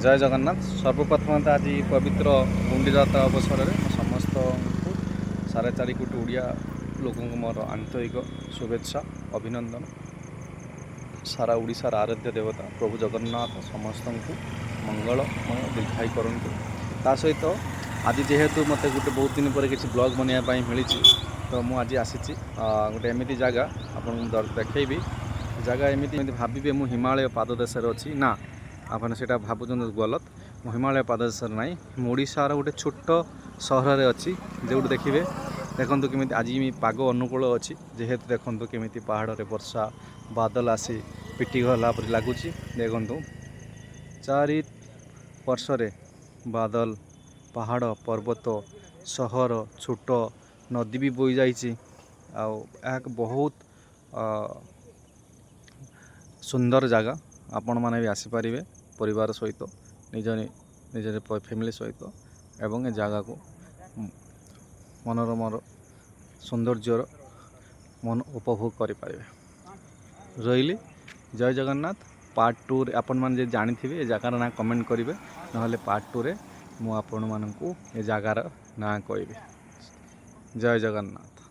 जय जगन्नाथ। सर्वप्रथम आज पवित्र गुंडी जात्रा अवसर में समस्त साढ़े 4 कोटी ओडिया लोकों मोर आंतरिक शुभेच्छा अभिनंदन। सारा ओडिशार आराध्य देवता प्रभु जगन्नाथ समस्त को मंगलमय दीर्घायु करंतु। ता सहित आज जेहेतु मत गोटे बहुत दिन पर किसी ब्लॉग बनवाई मिली तो मुझे आज आसी गोटे एमती जगह आपको देखी जगह एमती भावे मु हिमालय पाददेश अच्छी ना आपने से भावुँ गलत। मु हिमालय पाददेश ना ओडिशार गोटे छोट सहर में अच्छी जो देखिए देखूँ केमी आज पाग अनुकूल अच्छी जेहेतु देखूँ केमी पहाड़ में वर्षा बादल आसी पिटी गला पर लगुच। देखूँ चारि पार्श्व बादल पहाड़ पर्वत सहर छोट नदी भी बोई जाइए बहुत सुंदर जगह आपण मैंने भी आसीपर परिवार सहित निज फैमिली सहित एवं ए जगह को मनोरम सौंदर्यर मन उपभोग करें। रही जय जगन्नाथ। पार्ट 2 आपण मैंने जानी थे जगार ना कमेंट करेंगे ना पार्ट 2 रे मु आपण मानू ए जगार ना कहि। जय जगन्नाथ।